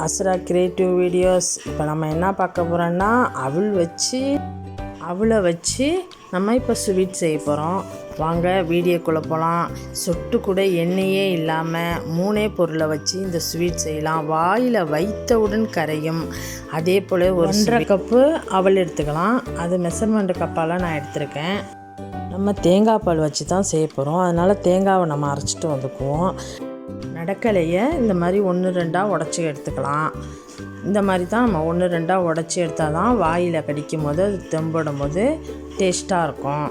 அசுரா creative videos. இப்போ நம்ம என்ன பார்க்க போகிறோன்னா அவளை வச்சு நம்ம இப்போ ஸ்வீட் செய்ய போகிறோம். வாங்க வீடியோக்குள்ளே போகலாம். சொட்டு கூட எண்ணெயே இல்லாமல் 3 பொருளை வச்சு இந்த ஸ்வீட் செய்யலாம். வாயில் வைத்தவுடன் கரையும். அதே போல் ஒரு 1.5 கப்பு அவல் எடுத்துக்கலாம். அது மெஷர்மெண்ட் கப்பால் நான் எடுத்திருக்கேன். நம்ம தேங்காய் பால் வச்சு தான் செய்ய போகிறோம். அதனால் தேங்காவை நம்ம அரைச்சிட்டு வந்துக்குவோம். நடக்கலையை இந்த மாதிரி 1-2 உடச்சி எடுத்துக்கலாம். இந்த மாதிரி தான் நம்ம 1-2 உடச்சி எடுத்தால் தான் வாயில் கடிக்கும் போது அது தெம்படும் போது டேஸ்ட்டாக இருக்கும்.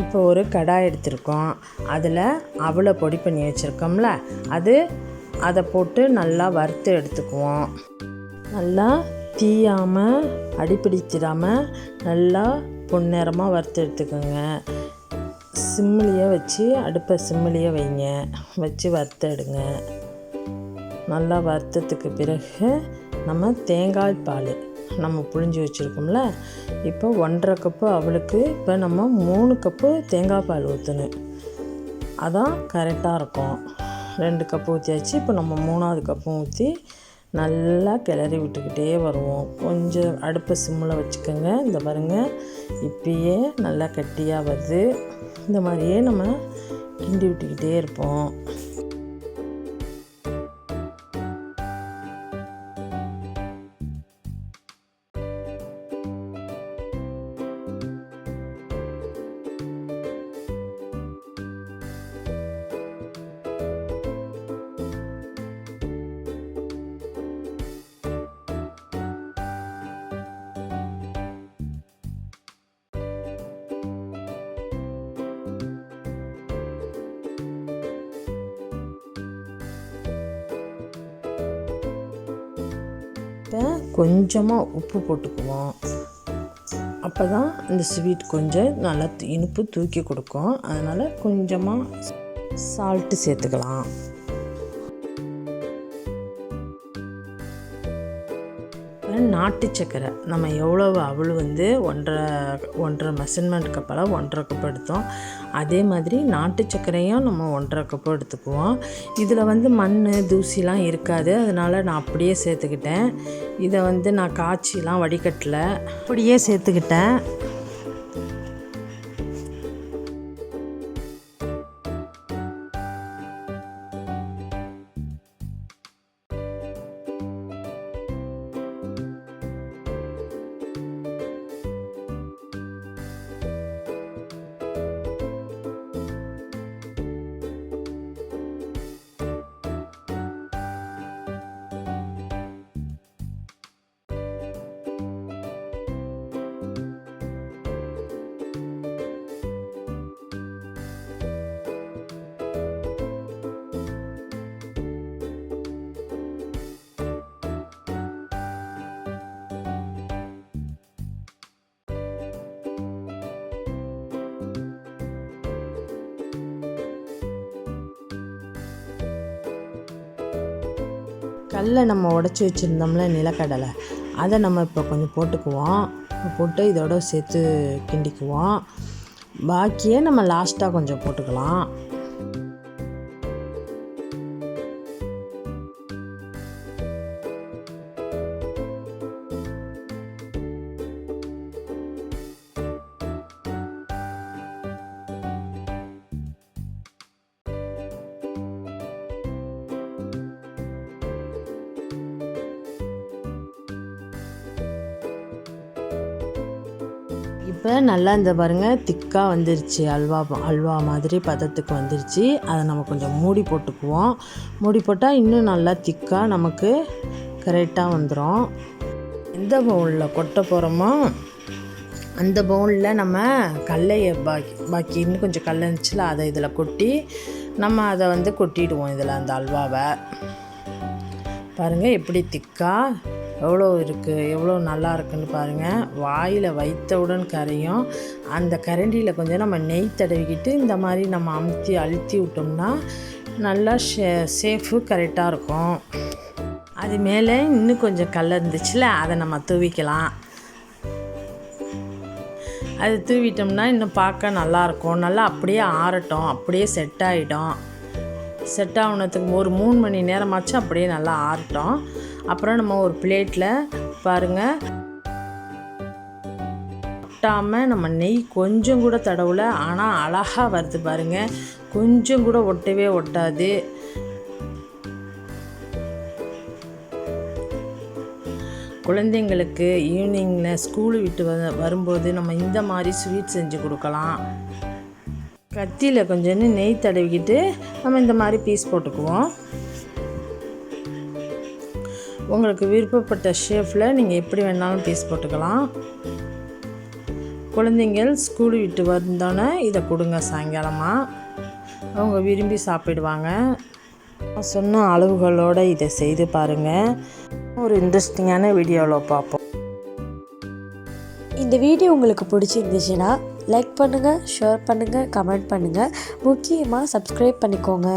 இப்போ ஒரு கடாய் எடுத்திருக்கோம். அதில் அவளை பொடி பண்ணி வச்சுருக்கோம்ல, அதை போட்டு நல்லா வறுத்து எடுத்துக்குவோம். நல்லா தீயாமல் அடிப்பிடிச்சிடாமல் நல்லா பொன்னிறமாக வறுத்து எடுத்துக்கோங்க. அடுப்பை சிம்மிலேயே வைங்க, வச்சு வறுத்து எடுங்க. நல்லா வறுத்ததுக்கு பிறகு நம்ம தேங்காய் பால் நம்ம புழிஞ்சு வச்சுருக்கோம்ல, இப்போ 1.5 கப்பு அவளுக்கு இப்போ நம்ம 3 கப்பு தேங்காய் பால் ஊற்றணும். அதான் கரெக்டாக இருக்கும். 2 கப்பு ஊற்றியாச்சு. இப்போ நம்ம 3ஆவது கப்பும் ஊற்றி நல்லா கிளறி விட்டுக்கிட்டே வருவோம். கொஞ்சம் அடுப்பை சிம்மில் வச்சுக்கோங்க. இந்த பாருங்கள், இப்பயே நல்லா கட்டியாக வருது. இந்த மாதிரியே நம்ம கிண்டி விட்டுக்கிட்டே இருப்போம். இப்போ கொஞ்சமாக உப்பு போட்டுக்குவோம். அப்போ தான் இந்த ஸ்வீட் கொஞ்சம் நல்லா இனிப்பு தூக்கி கொடுக்கும். அதனால் கொஞ்சமாக சால்ட்டு சேர்த்துக்கலாம். நாட்டு சக்கரை நம்ம எவ்வளவு அவள் 1.5 மெஷர்மெண்ட் கப்பால் 1.5 கப் எடுத்தோம். அதே மாதிரி நாட்டு சர்க்கரையும் நம்ம 1.5 கப்பு எடுத்துக்குவோம். இதில் மண் தூசிலாம் இருக்காது. அதனால் நான் அப்படியே சேர்த்துக்கிட்டேன். இதை நான் காய்ச்சிலாம் வடிகட்டலை, அப்படியே சேர்த்துக்கிட்டேன். கடலை நம்ம உடச்சி வச்சுருந்தோம்ல, நிலக்கடலை, அதை நம்ம இப்போ கொஞ்சம் போட்டுக்குவோம். போட்டு இதோட சேர்த்து கிண்டிக்குவோம். பாக்கியே நம்ம லாஸ்ட்டாக கொஞ்சம் போட்டுக்கலாம். இப்போ நல்லா இந்த பாருங்கள், திக்காக வந்துருச்சு. அல்வா மாதிரி பதத்துக்கு வந்துருச்சு. அதை நம்ம கொஞ்சம் மூடி போட்டுக்குவோம். மூடி போட்டால் இன்னும் நல்லா திக்காக நமக்கு கரெக்டாக வந்துடும். எந்த பவுலில் கொட்ட போகிறோமோ அந்த பவுலில் நம்ம கடலையை பாக்கி இன்னும் கொஞ்சம் கடலை இருந்துச்சுல, அதை இதில் கொட்டி நம்ம அதை கொட்டிடுவோம். இதில் அந்த அல்வாவை பாருங்கள் எப்படி திக்காக எவ்வளோ இருக்குது, எவ்வளோ நல்லா இருக்குன்னு பாருங்கள். வாயில் வைத்தவுடன் கரையும். அந்த கரண்டியில் கொஞ்சம் நம்ம நெய் தடவிக்கிட்டு இந்த மாதிரி நம்ம அழுத்தி விட்டோம்னா நல்லா சேஃபு கரெக்டாக இருக்கும். அது மேலே இன்னும் கொஞ்சம் கடலை இருந்துச்சுல, அதை நம்ம தூவிக்கலாம். அது தூவிட்டோம்னா இன்னும் பார்க்க நல்லாயிருக்கும். நல்லா அப்படியே ஆறட்டும், அப்படியே செட் ஆகிடும். செட் ஆகுனதுக்கு ஒரு 3 மணி நேரமாச்சும் அப்படியே நல்லா ஆறட்டும். அப்புறம் நம்ம ஒரு பிளேட்டில் பாருங்கள், ஒட்டாமல் நம்ம நெய் கொஞ்சம் கூட தடவல, ஆனால் அழகாக வருது பாருங்கள். கொஞ்சம் கூட ஒட்டவே ஒட்டாது. குழந்தைங்களுக்கு ஈவினிங்கில் ஸ்கூலு விட்டு வரும்போது நம்ம இந்த மாதிரி ஸ்வீட் செஞ்சு கொடுக்கலாம். கத்தியில் கொஞ்சம் நெய் தடவிக்கிட்டு நம்ம இந்த மாதிரி பீஸ் போட்டுக்குவோம். உங்களுக்கு விருப்பப்பட்ட ஷேப்பில் நீங்கள் எப்படி வேணாலும் பீஸ் போட்டுக்கலாம். குழந்தைங்கள் ஸ்கூலு விட்டு வந்தோன்னே இதை கொடுங்க. சாயங்காலமாக அவங்க விரும்பி சாப்பிடுவாங்க. சொன்ன அளவுகளோடு இதை செய்து பாருங்கள். ஒரு இன்ட்ரெஸ்டிங்கான வீடியோவில் பார்ப்போம். இந்த வீடியோ உங்களுக்கு பிடிச்சிருந்துச்சுன்னா லைக் பண்ணுங்கள், ஷேர் பண்ணுங்கள், கமெண்ட் பண்ணுங்கள். முக்கியமாக சப்ஸ்கிரைப் பண்ணிக்கோங்க.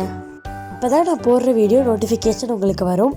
அப்போ தான் நான் போடுற வீடியோ நோட்டிஃபிகேஷன் உங்களுக்கு வரும்.